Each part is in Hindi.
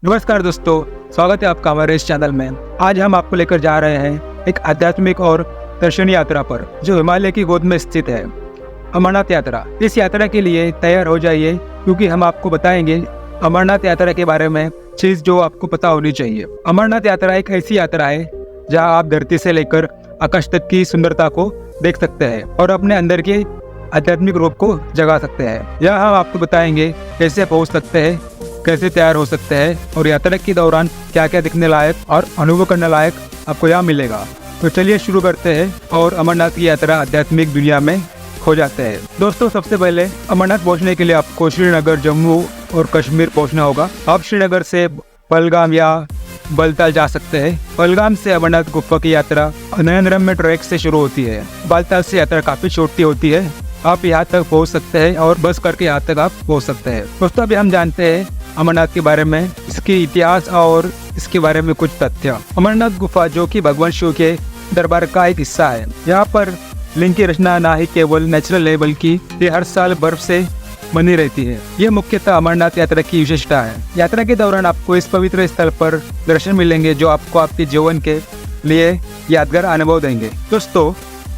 नमस्कार दोस्तों, स्वागत है आपका हमारे इस चैनल में। आज हम आपको लेकर जा रहे हैं एक आध्यात्मिक और दर्शनीय यात्रा पर जो हिमालय की गोद में स्थित है, अमरनाथ यात्रा। इस यात्रा के लिए तैयार हो जाइए क्योंकि हम आपको बताएंगे अमरनाथ यात्रा के बारे में चीज जो आपको पता होनी चाहिए। अमरनाथ यात्रा एक ऐसी यात्रा है जहाँ आप धरती से लेकर आकाश तक की सुंदरता को देख सकते हैं और अपने अंदर के आध्यात्मिक रूप को जगा सकते हैं। यह हम आपको बताएंगे कैसे पहुँच सकते हैं, कैसे तैयार हो सकते हैं और यात्रा के दौरान क्या क्या दिखने लायक और अनुभव करने लायक आपको यहाँ मिलेगा। तो चलिए शुरू करते हैं और अमरनाथ की यात्रा आध्यात्मिक दुनिया में खो जाते हैं। दोस्तों, सबसे पहले अमरनाथ पहुँचने के लिए आपको श्रीनगर, जम्मू और कश्मीर पहुँचना होगा। आप श्रीनगर से पहलगाम या बालताल जा सकते हैं। पहलगाम से अमरनाथ गुफा की यात्रा नयनरम्य ट्रैक से शुरू होती है। बालताल से यात्रा काफी छोटी होती है। आप यहाँ तक पहुँच सकते हैं और बस करके यहाँ तक आप पहुँच सकते हैं। दोस्तों, अभी हम जानते हैं अमरनाथ के बारे में, इसके इतिहास और इसके बारे में कुछ तथ्य। अमरनाथ गुफा जो कि भगवान शिव के दरबार का एक हिस्सा है। यहाँ पर लिंग की रचना ना ही केवल नेचुरल है बल्कि ये हर साल बर्फ से बनी रहती है। ये मुख्यतः अमरनाथ यात्रा की विशेषता है। यात्रा के दौरान आपको इस पवित्र स्थल पर दर्शन मिलेंगे जो आपको आपके जीवन के लिए यादगार अनुभव देंगे। दोस्तों,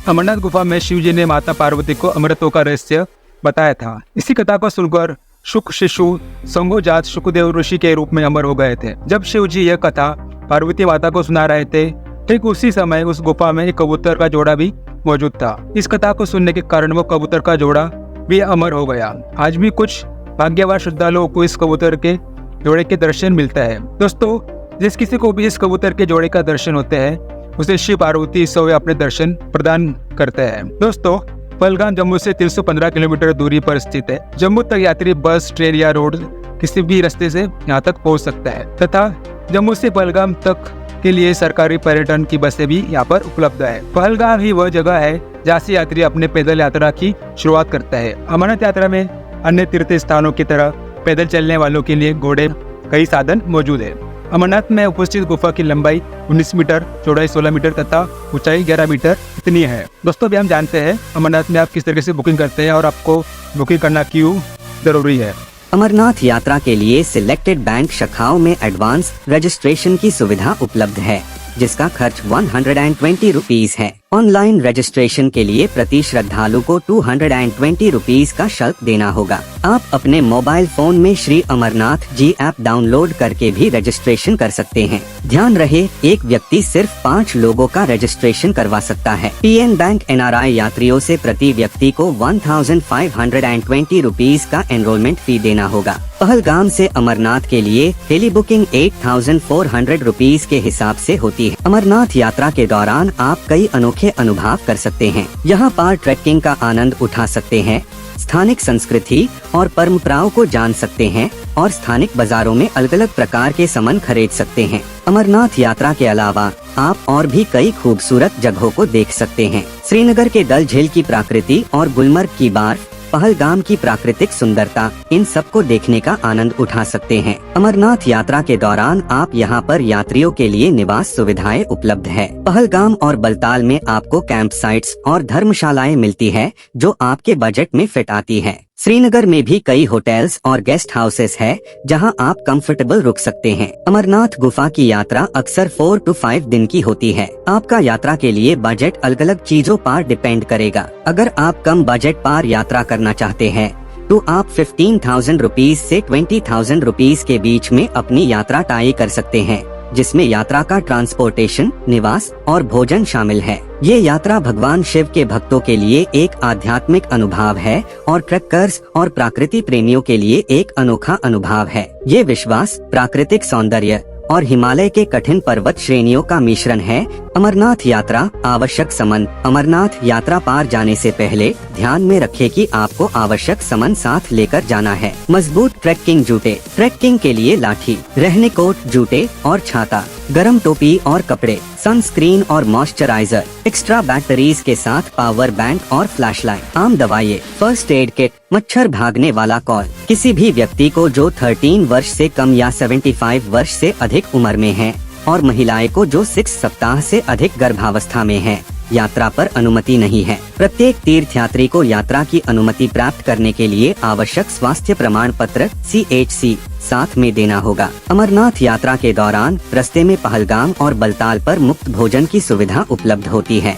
अमरनाथ गुफा में शिव जी ने माता पार्वती को अमृतों का रहस्य बताया था। इसी कथा को सुनकर शुक शिशु संगोजात शुकदेव ऋषि के रूप में अमर हो गए थे। जब शिव जी यह कथा पार्वती माता को सुना रहे थे, ठीक उसी समय उस गुफा में एक कबूतर का जोड़ा भी मौजूद था। इस कथा को सुनने के कारण वो कबूतर का जोड़ा भी अमर हो गया। आज भी कुछ भाग्यवान श्रद्धालुओं को इस कबूतर के जोड़े के दर्शन मिलता है। दोस्तों, जिस किसी को भी इस कबूतर के जोड़े का दर्शन होते हैं उसे शिव पार्वती इस समय अपने दर्शन प्रदान करते हैं। दोस्तों, पहलगाम जम्मू से 315 किलोमीटर दूरी पर स्थित है। जम्मू तक यात्री बस, ट्रेन या रोड किसी भी रास्ते से यहाँ तक पहुँच सकता है तथा जम्मू से पहलगाम तक के लिए सरकारी पर्यटन की बसें भी यहाँ पर उपलब्ध है। पहलगाम ही वह जगह है जहाँ से यात्री अपने पैदल यात्रा की शुरुआत करता है। अमरनाथ यात्रा में अन्य तीर्थ स्थानों की तरह पैदल चलने वालों के लिए घोड़े कई साधन मौजूद है। अमरनाथ में उपस्थित गुफा की लंबाई 19 मीटर, चौड़ाई 16 मीटर तथा ऊंचाई 11 मीटर इतनी है। दोस्तों, अभी हम जानते हैं अमरनाथ में आप किस तरीके से बुकिंग करते हैं और आपको बुकिंग करना क्यों जरूरी है। अमरनाथ यात्रा के लिए सिलेक्टेड बैंक शाखाओं में एडवांस रजिस्ट्रेशन की सुविधा उपलब्ध है जिसका खर्च 120 रुपीज है। ऑनलाइन रजिस्ट्रेशन के लिए प्रति श्रद्धालु को 220 रुपीज का शुल्क देना होगा। आप अपने मोबाइल फोन में श्री अमरनाथ जी ऐप डाउनलोड करके भी रजिस्ट्रेशन कर सकते हैं। ध्यान रहे, एक व्यक्ति सिर्फ 5 लोगों का रजिस्ट्रेशन करवा सकता है। PN बैंक NRI यात्रियों से प्रति व्यक्ति को 1520 रुपीज का एनरोलमेंट फी देना होगा। पहलगाम से अमरनाथ के लिए हेली बुकिंग 8400 रुपीज के हिसाब से होती है। अमरनाथ यात्रा के दौरान आप कई अनोखे अनुभव कर सकते हैं। यहाँ पर ट्रैकिंग का आनंद उठा सकते हैं, स्थानिक संस्कृति और परंपराओं को जान सकते हैं और स्थानिक बाजारों में अलग अलग प्रकार के सामान खरीद सकते हैं। अमरनाथ यात्रा के अलावा आप और भी कई खूबसूरत जगहों को देख सकते हैं। श्रीनगर के डल झील की प्रकृति और गुलमर्ग की बर्फ, पहलगाम की प्राकृतिक सुंदरता, इन सब को देखने का आनंद उठा सकते हैं। अमरनाथ यात्रा के दौरान आप यहाँ पर यात्रियों के लिए निवास सुविधाएं उपलब्ध है। पहलगाम और बालताल में आपको कैंप साइट्स और धर्मशालाएं मिलती है जो आपके बजट में फिट आती है। श्रीनगर में भी कई होटल्स और गेस्ट हाउसेस है जहां आप कंफर्टेबल रुक सकते हैं। अमरनाथ गुफा की यात्रा अक्सर 4 से 5 दिन की होती है। आपका यात्रा के लिए बजट अलग अलग चीजों पर डिपेंड करेगा। अगर आप कम बजट पर यात्रा करना चाहते हैं तो आप 15,000 रुपीज से 20,000 रुपीज के बीच में अपनी यात्रा तय कर सकते हैं, जिसमें यात्रा का ट्रांसपोर्टेशन, निवास और भोजन शामिल है। ये यात्रा भगवान शिव के भक्तों के लिए एक आध्यात्मिक अनुभव है और ट्रैकर्स और प्रकृति प्रेमियों के लिए एक अनोखा अनुभव है। ये विश्वास, प्राकृतिक सौंदर्य और हिमालय के कठिन पर्वत श्रेणियों का मिश्रण है। अमरनाथ यात्रा आवश्यक सामान। अमरनाथ यात्रा पार जाने से पहले ध्यान में रखें कि आपको आवश्यक सामान साथ लेकर जाना है। मजबूत ट्रैकिंग जूते, ट्रैकिंग के लिए लाठी, रहने कोट, जूते और छाता, गर्म टोपी और कपड़े, सनस्क्रीन और मॉइस्चराइजर, एक्स्ट्रा बैटरीज के साथ पावर बैंक और फ्लैशलाइट, आम दवाइयाँ, फर्स्ट एड किट, मच्छर भागने वाला कॉल। किसी भी व्यक्ति को जो 13 वर्ष से कम या 75 वर्ष से अधिक उम्र में है और महिलाएं को जो 6 सप्ताह से अधिक गर्भावस्था में है, यात्रा पर अनुमति नहीं है। प्रत्येक तीर्थयात्री को यात्रा की अनुमति प्राप्त करने के लिए आवश्यक स्वास्थ्य प्रमाण पत्र CHC साथ में देना होगा। अमरनाथ यात्रा के दौरान रास्ते में पहलगाम और बलताल पर मुफ्त भोजन की सुविधा उपलब्ध होती है।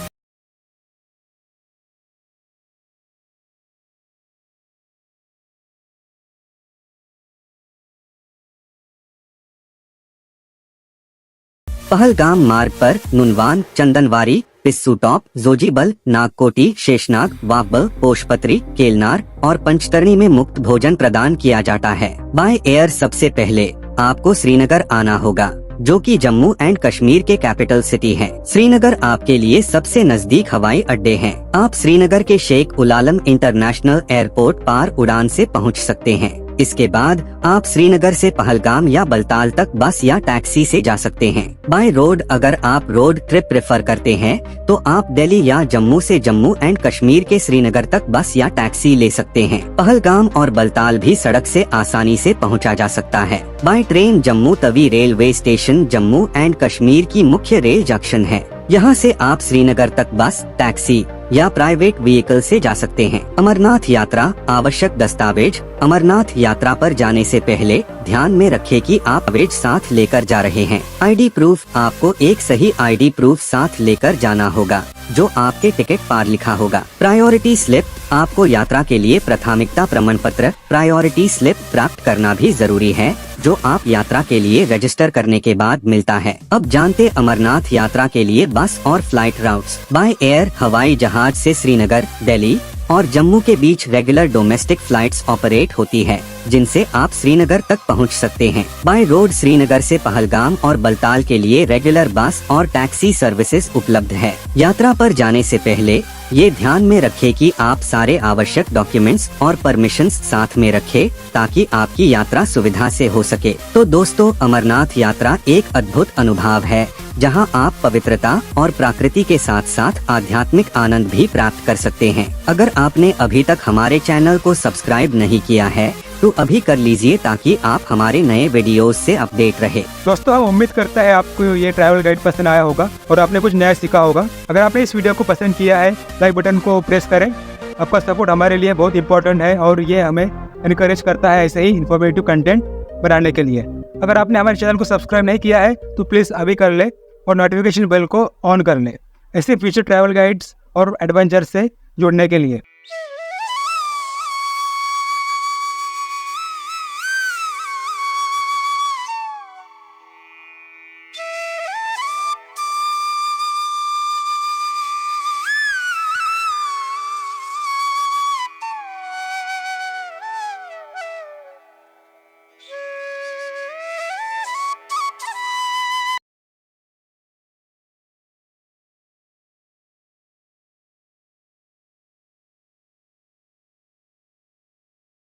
पहलगाम मार्ग पर नुनवान, चंदनवारी, पिस्सू टॉप, जोजीबल, नागकोटी, शेषनाग, वाबल, पोशपत्री, केलनार और पंचतरणी में मुफ्त भोजन प्रदान किया जाता है। बाय एयर सबसे पहले आपको श्रीनगर आना होगा, जो कि जम्मू एंड कश्मीर के कैपिटल सिटी है। श्रीनगर आपके लिए सबसे नजदीक हवाई अड्डे हैं। आप श्रीनगर के शेख उलालम इंटरनेशनल एयरपोर्ट पार उड़ान से पहुंच सकते हैं। इसके बाद आप श्रीनगर से पहलगाम या बलताल तक बस या टैक्सी से जा सकते हैं। बाय रोड अगर आप रोड ट्रिप प्रेफर करते हैं तो आप दिल्ली या जम्मू से जम्मू एंड कश्मीर के श्रीनगर तक बस या टैक्सी ले सकते हैं। पहलगाम और बलताल भी सड़क से आसानी से पहुंचा जा सकता है। By train Jammu Tawi railway station Jammu and Kashmir की मुख्य रेल जंक्शन है। यहाँ से आप श्रीनगर तक बस, टैक्सी या प्राइवेट व्हीकल से जा सकते हैं। अमरनाथ यात्रा आवश्यक दस्तावेज। अमरनाथ यात्रा पर जाने से पहले ध्यान में रखें कि आप दस्तावेज साथ लेकर जा रहे हैं। ID proof. आपको एक सही आईडी प्रूफ साथ लेकर जाना होगा, जो आपके टिकट पर लिखा होगा। Priority slip. आपको यात्रा के लिए प्राथमिकता प्रमाण पत्र प्रायोरिटी स्लिप प्राप्त करना भी जरूरी है, जो आप यात्रा के लिए रजिस्टर करने के बाद मिलता है। अब जानते अमरनाथ यात्रा के लिए बस और फ्लाइट रूट्स। बाय एयर हवाई जहाज से श्रीनगर, दिल्ली और जम्मू के बीच रेगुलर डोमेस्टिक फ्लाइट्स ऑपरेट होती है, जिनसे आप श्रीनगर तक पहुंच सकते हैं। बाय रोड श्रीनगर से पहलगाम और बलताल के लिए रेगुलर बस और टैक्सी सर्विसेज उपलब्ध है। यात्रा पर जाने से पहले ये ध्यान में रखें कि आप सारे आवश्यक डॉक्यूमेंट्स और परमिशंस साथ में रखें, ताकि आपकी यात्रा सुविधा से हो सके। तो दोस्तों, अमरनाथ यात्रा एक अद्भुत अनुभव है, जहां आप पवित्रता और प्रकृति के साथ साथ आध्यात्मिक आनंद भी प्राप्त कर सकते हैं। अगर आपने अभी तक हमारे चैनल को सब्सक्राइब नहीं किया है तो अभी कर लीजिए, ताकि आप हमारे नए वीडियोस से अपडेट रहे। दोस्तों, हम उम्मीद करते हैं आपको ये ट्रैवल गाइड पसंद आया होगा और आपने कुछ नया सीखा होगा। अगर आपने इस वीडियो को पसंद किया है, लाइक बटन को प्रेस करें। आपका सपोर्ट हमारे लिए बहुत इंपॉर्टेंट है और ये हमें इनकरेज करता है ऐसे ही इन्फॉर्मेटिव कंटेंट बनाने के लिए। अगर आपने हमारे चैनल को सब्सक्राइब नहीं किया है तो प्लीज़ अभी कर ले और नोटिफिकेशन बेल को ऑन कर लें, ऐसे फ्यूचर ट्रैवल गाइड्स और एडवेंचर से जुड़ने के लिए।